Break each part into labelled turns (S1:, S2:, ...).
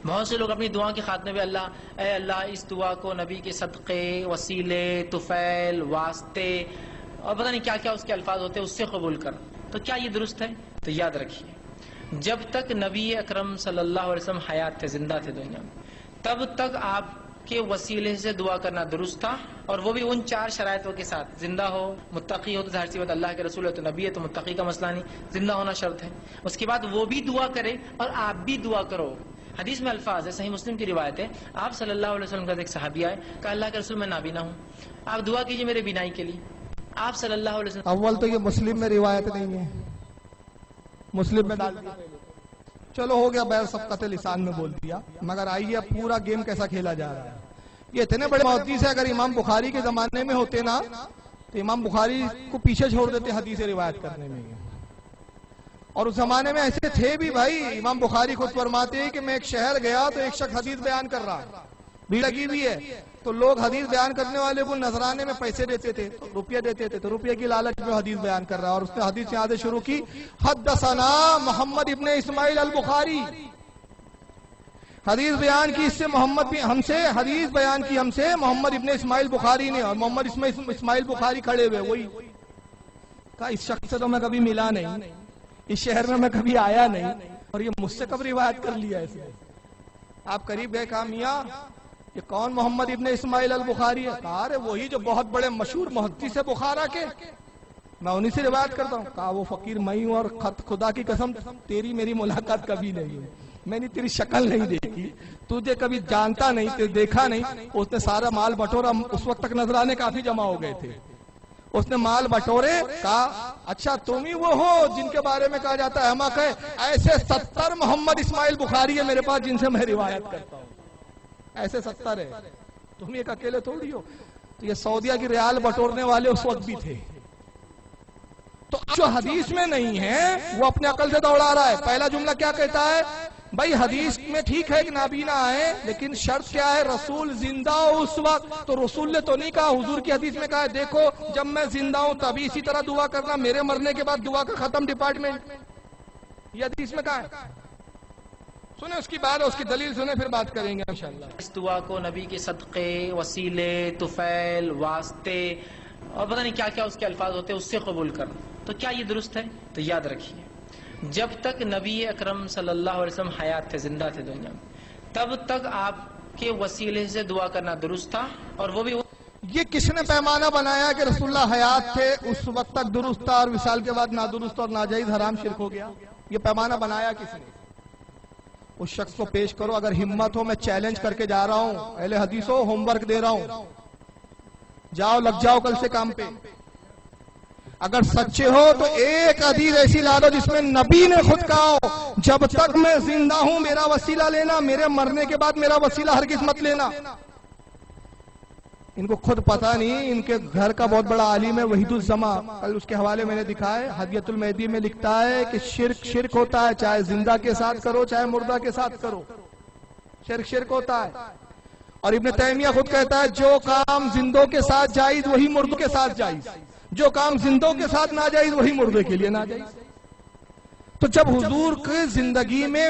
S1: بہت سے لوگ اپنی دعا کے خاتمے میں اے اللہ اس دعا کو نبی کے صدقے، وسیلے، طفیل، واسطے اور پتہ نہیں کیا کیا اس کے الفاظ ہوتے ہیں اس سے قبول کر. تو کیا یہ درست ہے؟ تو یاد رکھیے، جب تک نبی اکرم صلی اللہ علیہ وسلم حیات تھے، زندہ تھے دنیا میں، تب تک آپ کے وسیلے سے دعا کرنا درست تھا، اور وہ بھی ان 4 شرائطوں کے ساتھ. زندہ ہو، متقی ہو تو ظاہر سی بات اللہ کے رسول ہے تو نبی ہے تو متقی کا مسئلہ نہیں، زندہ ہونا شرط ہے. اس کے بعد وہ بھی دعا کرے اور آپ بھی دعا کرو. حدیث میں الفاظ ہے، صحیح مسلم کی روایت ہے، آپ صلی اللہ علیہ وسلم کا ایک صحابی آئے، کہا اللہ کے رسول میں نابینا ہوں، آپ دعا کیجئے میرے بینائی کے لیے. آپ صلی اللہ علیہ وسلم
S2: اول تو یہ مسلم میں روایت نہیں ہے، مسلم میں ڈال دیا. چلو ہو گیا، بیر سبقت لسان میں بول دیا. مگر آئیے پورا گیم کیسا کھیلا جا رہا ہے. یہ اتنے بڑے محدث ہیں، اگر امام بخاری کے زمانے میں ہوتے نا تو امام بخاری کو پیچھے چھوڑ دیتے حدیث روایت کرنے میں. اور اس زمانے میں ایسے تھے بھی بھائی. امام بخاری خود فرماتے ہیں کہ میں ایک شہر گیا تو ایک شخص حدیث بیان کر رہا، بھیڑ لگی ہوئی ہے، تو لوگ حدیث بیان کرنے والے کو نذرانے میں پیسے دیتے تھے، روپیہ دیتے تھے، تو روپیہ کی لالچ میں حدیث بیان کر رہا. اور اس نے حدیث یاد شروع کی، حدثنا محمد ابن اسماعیل البخاری. حدیث بیان کی اس سے ہم سے حدیث بیان کی ہم سے محمد ابن اسماعیل بخاری نے. اور محمد اسماعیل بخاری کھڑے ہوئے، وہی کہا اس شخص سے تو میں کبھی ملا نہیں، اس شہر میں کبھی آیا نہیں، اور یہ مجھ سے کب روایت کر لیا ایسے. آپ قریب گئے، کہا میاں یہ کون محمد ابن اسماعیل البخاری ہے؟ کہا ارے وہی جو بہت بڑے مشہور محدث ہے بخارا کے، میں انہی سے روایت کرتا ہوں. کہا وہ فقیر میں ہوں، اور خدا کی قسم تیری میری ملاقات کبھی نہیں ہوئی، میں نے تیری شکل نہیں دیکھی، تجھے کبھی جانتا نہیں، دیکھا نہیں. اس نے سارا مال بٹورا، اس وقت تک نذرانے کافی جمع ہو گئے تھے. اس نے مال بٹورے، کہا اچھا تم ہی وہ ہو جن کے بارے میں کہا جاتا ہے احمق ہے؟ ایسے 70 محمد اسماعیل بخاری ہے میرے پاس جن سے میں روایت کرتا ہوں. ایسے 70 ہے، تم ایک اکیلے تھوڑی ہو. تو یہ سعودیہ کی ریال بٹورنے والے اس وقت بھی تھے. تو جو حدیث میں نہیں ہے وہ اپنے عقل سے دوڑا رہا ہے. پہلا جملہ کیا کہتا ہے؟ بھائی حدیث میں ٹھیک ہے کہ نابینا آئے، لیکن شرط کیا ہے؟ رسول زندہ ہو اس وقت. تو رسول نے تو نہیں کہا، حضور کی حدیث میں کہا ہے دیکھو جب میں زندہ ہوں تبھی اسی طرح دعا کرنا، میرے مرنے کے بعد دعا کا ختم ڈپارٹمنٹ. یہ حدیث میں کہا ہے. سنیں اس کی بات، اس کی دلیل سنیں، پھر بات کریں گے انشاءاللہ.
S1: اس دعا کو نبی کے صدقے، وسیلے، طفیل، واسطے اور پتہ نہیں کیا کیا اس کے الفاظ ہوتے ہیں اس سے قبول کر. تو کیا یہ درست ہے؟ تو یاد رکھیے، جب تک نبی اکرم صلی اللہ علیہ وسلم حیات تھے، زندہ تھے دنیا میں، تب تک آپ کے وسیلے سے دعا کرنا درست تھا. اور وہ بھی
S2: یہ کس نے پیمانہ بنایا کہ رسول اللہ حیات تھے اس وقت تک درست تھا اور وصال کے بعد نادرست اور ناجائز حرام شرک ہو گیا؟ یہ پیمانہ بنایا کس نے؟ اس شخص کو پیش کرو. اگر ہمت ہو، میں چیلنج کر کے جا رہا ہوں، اہل حدیثوں ہوم ورک دے رہا ہوں، جاؤ لگ جاؤ کل سے کام پہ. اگر سچے ہو تو ایک حدیث ایسی لا دو جس میں نبی نے خود کہا ہو جب تک میں زندہ ہوں میرا وسیلہ لینا، میرے مرنے کے بعد میرا وسیلہ ہرگز مت لینا. ان کو خود پتا نہیں، ان کے گھر کا بہت بڑا عالم ہے وحید الزما، کل اس کے حوالے میں نے دکھا ہے، ہدیۃ المہدی میں لکھتا ہے کہ شرک شرک ہوتا ہے، چاہے زندہ کے ساتھ کرو چاہے مردہ کے ساتھ کرو، شرک شرک ہوتا ہے. اور ابن تیمیہ خود کہتا ہے جو کام زندوں کے ساتھ جائز وہی مردوں کے ساتھ جائز، جو کام زندوں کے ساتھ ناجائز وہی مردے کے لیے ناجائز. تو جب حضور کی زندگی میں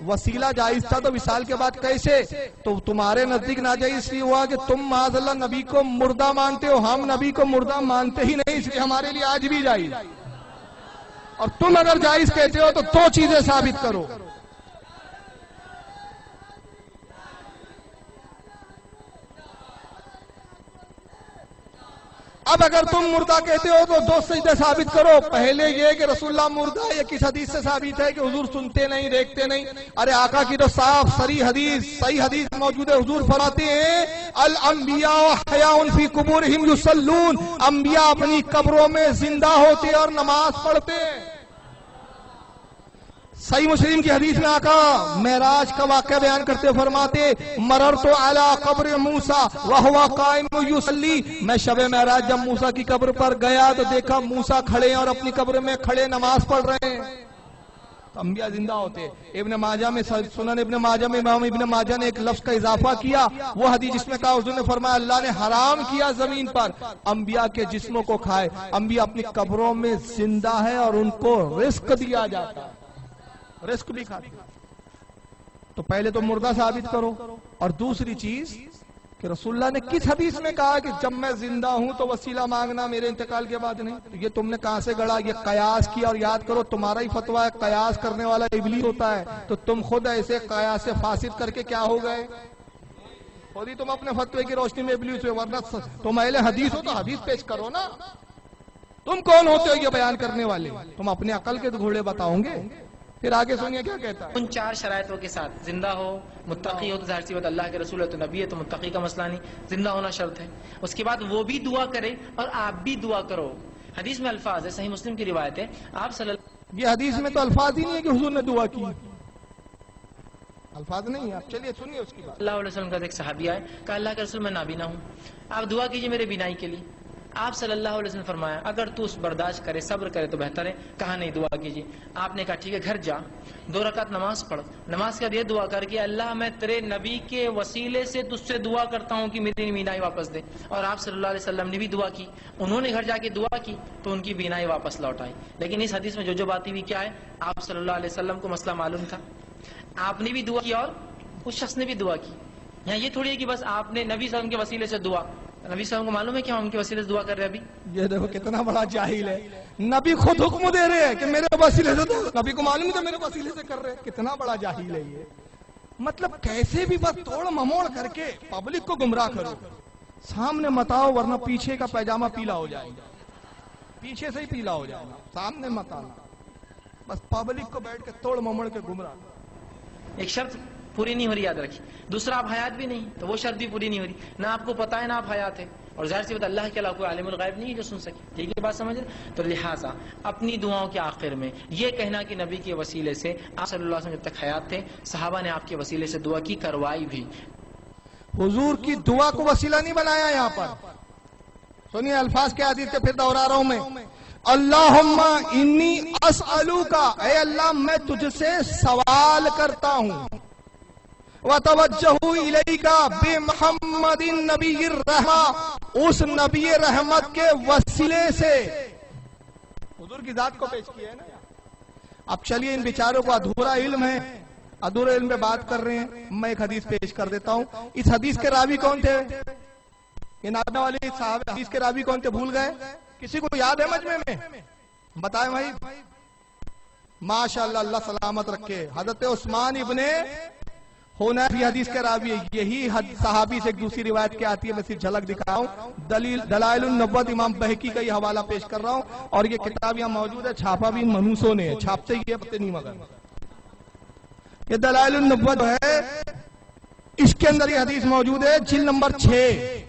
S2: وسیلہ جائز تھا تو وصال کے بعد کیسے؟ تو تمہارے نزدیک ناجائز اس لیے ہوا کہ تم معاذ اللہ نبی کو مردہ مانتے ہو، ہم نبی کو مردہ مانتے ہی نہیں، اس لیے ہمارے لیے آج بھی جائز. اور تم اگر جائز کہتے ہو تو دو چیزیں ثابت کرو. اب اگر تم مردہ کہتے ہو تو دو سجدے ثابت کرو. پہلے یہ کہ رسول اللہ مردہ ہے، یہ کس حدیث سے ثابت ہے کہ حضور سنتے نہیں دیکھتے نہیں؟ ارے آقا کی تو صاف صریح حدیث، صحیح حدیث موجود ہے. حضور فرماتے ہیں الانبیاء حیاء فی قبورہم یصلون، انبیاء اپنی قبروں میں زندہ ہوتے اور نماز پڑھتے. صحیح مسلم کی حدیث میں آقا معراج کا واقعہ بیان کرتے فرماتے مررت علی قبر موسیٰ وہو قائم یصلی، میں شب معراج جب موسیٰ کی قبر پر گیا تو دیکھا موسیٰ کھڑے ہیں اور اپنی قبر میں کھڑے نماز پڑھ رہے ہیں. تو انبیاء زندہ ہوتے. ابن ماجہ میں، سنن ابن ماجہ میں امام ابن ماجہ نے ایک لفظ کا اضافہ کیا، وہ حدیث جس میں کہا حضور نے فرمایا اللہ نے حرام کیا زمین پر انبیاء کے جسموں کو کھائے. انبیاء اپنی قبروں میں زندہ ہے اور ان کو رزق دیا جاتا ہے، رزق بھی کھاتے. تو پہلے تو مردہ ثابت کرو، اور دوسری چیز کہ رسول اللہ نے کس حدیث میں کہا کہ جب میں زندہ ہوں تو وسیلہ مانگنا میرے انتقال کے بعد نہیں؟ تو یہ تم نے کہاں سے گڑا؟ یہ قیاس کیا، اور یاد کرو تمہارا ہی فتویٰ ہے قیاس کرنے والا ابلیس ہوتا ہے، تو تم خود ایسے قیاس سے فاسد کر کے کیا ہو گئے؟ خود ہی تم اپنے فتوے کی روشنی میں ابلیس ہوئے، ورنہ تم اہل حدیث ہو تو حدیث پیش کرو نا۔ تم کون ہوتے ہو یہ بیان کرنے والے؟ تم اپنے عقل کے گھوڑے بتاؤ گے؟ پھر آگے سنیے کیا کہتا ہے۔
S1: ان 4 شرائطوں کے ساتھ زندہ ہو، متقی ہو تو ظاہر سی بات اللہ کے رسول ہے تو نبی ہے تو متقی کا مسئلہ نہیں، زندہ ہونا شرط ہے۔ اس کے بعد وہ بھی دعا کرے اور آپ بھی دعا کرو۔ حدیث میں الفاظ ہے، صحیح مسلم کی روایت ہے، آپ صلی اللہ
S2: یہ حدیث میں تو الفاظ ہی نہیں ہے کہ حضور نے دعا کی، الفاظ نہیں ہے۔ آپ چلیے سنیے اس کی بات۔
S1: اللہ علیہ وسلم کا ایک صحابی آئے، کہا اللہ کے رسول میں نابینا ہوں، آپ دعا کیجئے میرے بینائی کے لیے۔ آپ صلی اللہ علیہ وسلم فرمایا اگر تو اس برداشت کرے، صبر کرے تو بہتر ہے، کہا نہیں دعا کیجئے۔ آپ نے کہا ٹھیک ہے، گھر جا 2 رکعت نماز پڑھ، نماز کے بعد یہ دعا کر کے اللہ میں تیرے نبی کے وسیلے سے تجھ سے دعا کرتا ہوں کہ میری بینائی واپس دے۔ اور آپ صلی اللہ علیہ وسلم نے بھی دعا کی، انہوں نے گھر جا کے دعا کی تو ان کی بینائی واپس لوٹ آئی۔ لیکن اس حدیث میں جو باتیں بھی کیا ہے، آپ صلی اللہ علیہ وسلم کو مسئلہ معلوم تھا، آپ نے بھی دعا کی اور اس شخص نے بھی دعا کی۔ یہاں یہ تھوڑی ہے کہ بس آپ نے نبی صلی اللہ علیہ وسلم کے وسیلے سے دعا، نبی صلی اللہ علیہ وسلم کو معلوم ہے کہ ہم ان کے وسیلے سے دعا کر رہے ہیں ابھی؟
S2: یہ دیکھو کتنا بڑا جاہل ہے، نبی خود حکم دے رہے ہیں کہ میرے وسیلے سے، تو نبی کو معلوم ہے میرے وسیلے سے کر رہے ہیں۔ کتنا بڑا جاہل ہے یہ، مطلب کیسے بھی بس توڑ مموڑ کر کے پبلک کو گمراہ کرو، سامنے مت آؤ ورنہ پیچھے کا پیجامہ پیلا ہو جائے گا، پیچھے سے ہی پیلا ہو جائے گا، سامنے مت آنا، بس پبلک کو بیٹھ کے توڑ مموڑ کے گمراہ۔
S1: ایک شرط پوری نہیں ہو رہی، یاد رکھیے، دوسرا آپ حیات بھی نہیں تو وہ شرط بھی پوری نہیں ہو رہی، نہ آپ کو پتا ہے نہ آپ حیات ہے، اور ظاہر سی بات اللہ کے علاوہ کوئی عالم الغیب نہیں ہے جو سن سکے، ٹھیک ہے بات سمجھ رہے؟ تو لہٰذا اپنی دعاؤں کے آخر میں یہ کہنا کہ نبی کے وسیلے سے، آپ صلی اللہ علیہ وسلم جب تک حیات تھے صحابہ نے آپ کے وسیلے سے دعا کی، کروائی بھی۔
S2: حضور کی دعا کو وسیلہ نہیں بنایا یہاں پر، سنیے الفاظ کے حدیث کے پھر دوہرا رہا ہوں میں، اللہم انی اسألوکا، اے اللہ میں تجھ سے سوال کرتا ہوں، وَتَوَجَّهُ إِلَيْكَ بِمُحَمَّدٍ نَبِيِّ الرَّحْمَةِ، اس نبی رحمت کے وسیلے سے حضور کی ذات کو پیش کیا ہے نا۔ اب چلیے ان بیچاروں کو ادھورا علم ہے، ادھورے علم پہ بات کر رہے ہیں، میں ایک حدیث پیش کر دیتا ہوں۔ اس حدیث کے راوی کون تھے؟ یہ نادنا والے صاحب حدیث کے راوی کون تھے؟ بھول گئے؟ کسی کو یاد ہے مجمع میں؟ بتائیں بھائی، ماشاءاللہ اللہ سلامت رکھے، حضرت عثمان ابن حنیف حدیث کے راوی ہے۔ یہی صحابی سے ایک دوسری روایت کے آتی ہے، میں صرف جھلک دکھا ہوں، دلائل النبوت امام بہقی کا یہ حوالہ پیش کر رہا ہوں، اور یہ کتاب یہاں موجود ہے، چھاپا بھی ان منوسوں نے ہے، چھاپتے ہی پتے نہیں مگر یہ دلائل النبوت ہے، اس کے اندر یہ حدیث موجود ہے، جلد نمبر 6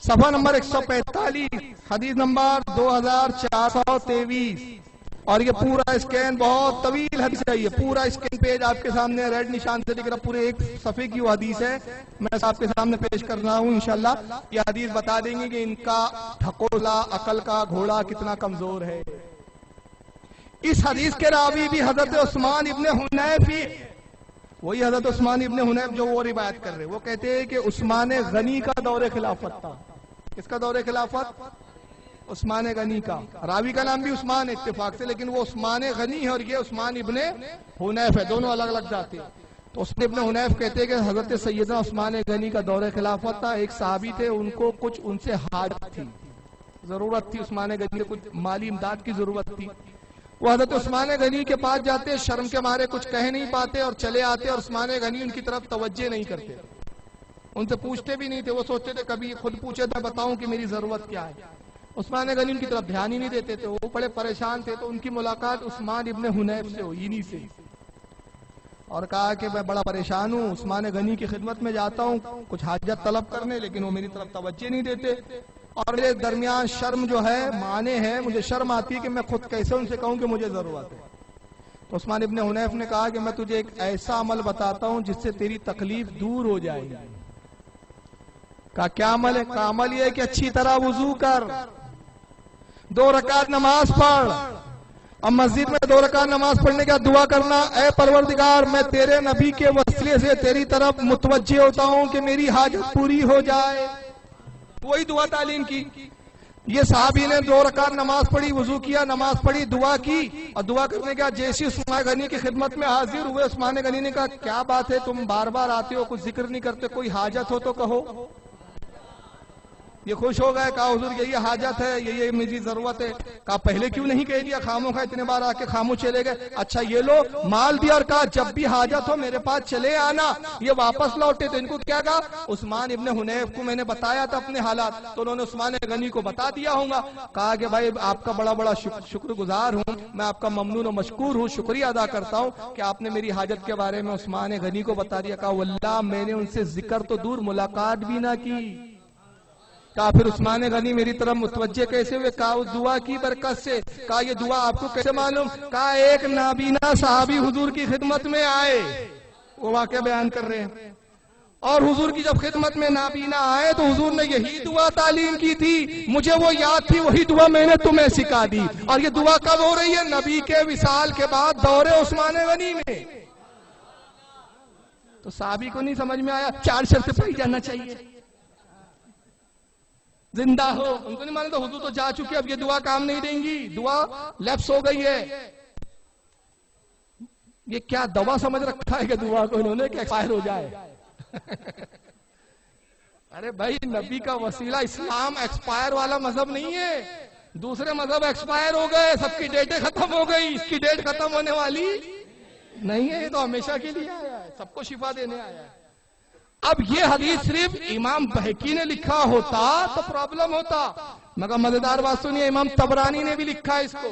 S2: صفحہ نمبر 145، حدیث نمبر 2423، اور یہ پورا اسکین بہت طویل حدیث ہے، یہ پورا اسکین پیج آپ کے سامنے ریڈ نشان سے دکھ رہا، پورے ایک صفحے کی وہ حدیث ہے، میں آپ کے سامنے پیش کر رہا ہوں، انشاءاللہ یہ حدیث بتا دیں گے کہ ان کا ڈھکولا عقل کا گھوڑا کتنا کمزور ہے۔ اس حدیث کے راوی بھی حضرت عثمان ابن حنیف ہی، وہی حضرت عثمان ابن حنیف جو وہ روایت کر رہے، وہ کہتے ہیں کہ عثمان غنی کا دور خلافت تھا۔ کس کا دور خلافت؟ عثمان غنی کا، راوی کا نام بھی عثمان اتفاق سے، لیکن وہ عثمان غنی ہے اور یہ عثمان ابن حنیف ہے، دونوں الگ الگ جاتے ہیں۔ تو عثمان ابن حنیف کہتے ہیں کہ حضرت سیدنا عثمان غنی کا دور خلافت تھا، ایک صحابی تھے، ان کو کچھ ان سے حاجت تھی، ضرورت تھی، عثمان غنی کو کچھ مالی امداد کی ضرورت تھی، وہ حضرت عثمان غنی کے پاس جاتے، شرم کے مارے کچھ کہہ نہیں پاتے اور چلے آتے، اور عثمان غنی ان کی طرف توجہ نہیں کرتے، ان سے پوچھتے بھی نہیں تھے، وہ سوچتے تھے کبھی خود پوچھے تو بتاؤں کہ میری ضرورت کیا ہے، عثمان غنی ان کی طرف دھیان ہی نہیں دیتے تھے، وہ بڑے پریشان تھے، تو ان کی ملاقات عثمان ابن حنیف سے ہوئی، انہی سے، اور کہا کہ میں بڑا پریشان ہوں، عثمان غنی کی خدمت میں جاتا ہوں کچھ حاجت طلب کرنے، لیکن وہ میری طرف توجہ نہیں دیتے، اور میرے درمیان شرم جو ہے مانے ہے، مجھے شرم آتی ہے کہ میں خود کیسے ان سے کہوں کہ مجھے ضرورت ہے۔ تو عثمان ابن حنیف نے کہا کہ میں تجھے ایک ایسا عمل بتاتا ہوں جس سے تیری تکلیف دور ہو جائے گی۔ کہا کیا عمل ہے؟ کہا عمل یہ ہے کہ اچھی طرح وضو کر، 2 رکعت نماز پڑھ، اب مسجد میں 2 رکعت نماز پڑھنے کا دعا کرنا، اے پروردگار میں تیرے نبی کے وسیلے سے تیری طرف متوجہ ہوتا ہوں کہ میری حاجت پوری ہو جائے، وہی دعا تعلیم کی۔ یہ صحابی نے 2 رکعت نماز پڑھی، وضو کیا، نماز پڑھی، دعا کی، اور دعا کرنے کے بعد جیسے عثمان غنی کی خدمت میں حاضر ہوئے، عثمان غنی نے کہا کیا بات ہے، تم بار بار آتے ہو، کچھ ذکر نہیں کرتے، کوئی حاجت ہو تو کہو۔ یہ خوش ہو گئے، کہا حضور یہی حاجت ہے، یہ میری ضرورت ہے۔ کہا پہلے کیوں نہیں کہہ دیا، خاموخواہ اتنے بار آ کے خاموش چلے گئے۔ اچھا یہ لو مال دیا اور کہا جب بھی حاجت ہو میرے پاس چلے آنا۔ یہ واپس لوٹے تو ان کو کیا کہا، عثمان ابن حنیف کو میں نے بتایا تھا اپنے حالات، تو انہوں نے عثمان غنی کو بتا دیا ہوں گا۔ کہا کہ بھائی آپ کا بڑا بڑا شکر گزار ہوں، میں آپ کا ممنون و مشکور ہوں، شکریہ ادا کرتا ہوں کہ آپ نے میری حاجت کے بارے میں عثمان غنی کو بتا دیا۔ کہا واللہ میں نے ان سے ذکر تو دور ملاقات بھی نہ کی۔ کہا پھر عثمان غنی میری طرف متوجہ کیسے ہوئے؟ کہا اس دعا کی برکت سے۔ کہا یہ دعا آپ کو کیسے معلوم؟ کہا ایک نابینا صحابی حضور کی خدمت میں آئے، وہ واقعہ بیان کر رہے ہیں، اور حضور کی جب خدمت میں نابینا آئے تو حضور نے یہی دعا تعلیم کی تھی، مجھے وہ یاد تھی، وہی دعا میں نے تمہیں سکھا دی۔ اور یہ دعا کب ہو رہی ہے؟ نبی کے وصال کے بعد دور عثمان غنی میں۔ تو صحابی کو نہیں سمجھ میں آیا 4 شرطیں پڑھی جانا چاہیے، زندہ ہو، ان کو نہیں مانے تو حضور تو جا چکے، اب یہ دعا کام نہیں دیں گی، دعا لیپس ہو گئی ہے۔ یہ کیا دوا سمجھ رکھا ہے کہ دعا کو انہوں نے کہ ایکسپائر ہو جائے؟ ارے بھائی نبی کا وسیلہ اسلام ایکسپائر والا مذہب نہیں ہے، دوسرے مذہب ایکسپائر ہو گئے، سب کی ڈیٹیں ختم ہو گئی، اس کی ڈیٹ ختم ہونے والی نہیں ہے، یہ تو ہمیشہ کے لیے آیا ہے، سب کو شفا دینے آیا ہے۔ اب یہ حدیث صرف امام بہقی نے لکھا ہوتا تو پرابلم ہوتا، مگر مزیدار بات سنیے، امام طبرانی نے بھی لکھا ہے اس کو،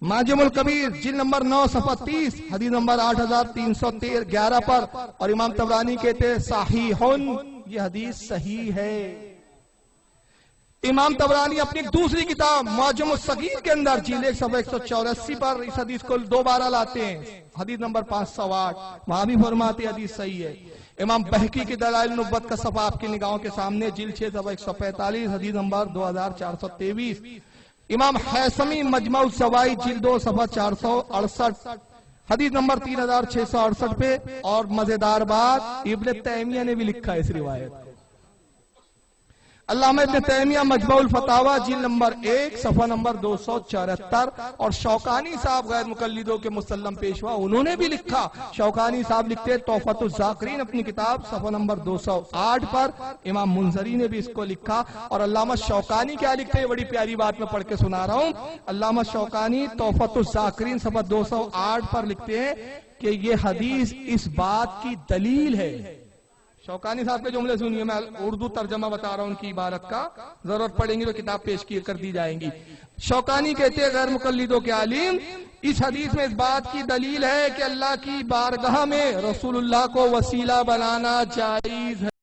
S2: معجم الکبیر جلد نمبر 9 صفحہ 30 حدیث نمبر 8311 پر، اور امام طبرانی کہتے ہیں صحیحن، یہ حدیث صحیح ہے۔ امام طبرانی اپنی دوسری کتاب معجم الصغیر کے اندر جلد 1 صفحہ 184 پر اس حدیث کو دوبارہ لاتے ہیں، حدیث نمبر 508، وہاں بھی فرماتے حدیث صحیح ہے۔ امام بہقی کی دلائل نبوت کا صفحہ آپ کی نگاہوں کے سامنے جلد 6 صفحہ 145 حدیث نمبر 2423۔ امام حیثمی مجمع الزوائد جلد 2 صفحہ 468 حدیث نمبر 3668 پہ، اور مزیدار بات ابن تیمیہ نے بھی لکھا ہے اس روایت کو، علامہ ابن تیمیہ مجموع الفتاوی جلد نمبر 1 صفحہ نمبر 274، اور شوکانی صاحب غیر مقلدوں کے مسلم پیشوا انہوں نے بھی لکھا، شوکانی صاحب لکھتے تحفۃ الذاکرین اپنی کتاب صفحہ نمبر 208 پر، امام منذری نے بھی اس کو لکھا، اور علامہ شوکانی کیا لکھتے ہیں، بڑی پیاری بات میں پڑھ کے سنا رہا ہوں، علامہ شوکانی تحفۃ الذاکرین صفحہ 208 پر لکھتے ہیں کہ یہ حدیث اس بات کی دلیل ہے۔ شوکانی صاحب کے جملے سنیے، میں اردو ترجمہ بتا رہا ہوں ان کی عبارت کا، ضرورت پڑیں گی تو کتاب پیش کر دی جائیں گی۔ شوکانی کہتے ہیں غیر مقلدوں کے عالم، اس حدیث میں اس بات کی دلیل ہے کہ اللہ کی بارگاہ میں رسول اللہ کو وسیلہ بنانا جائز ہے۔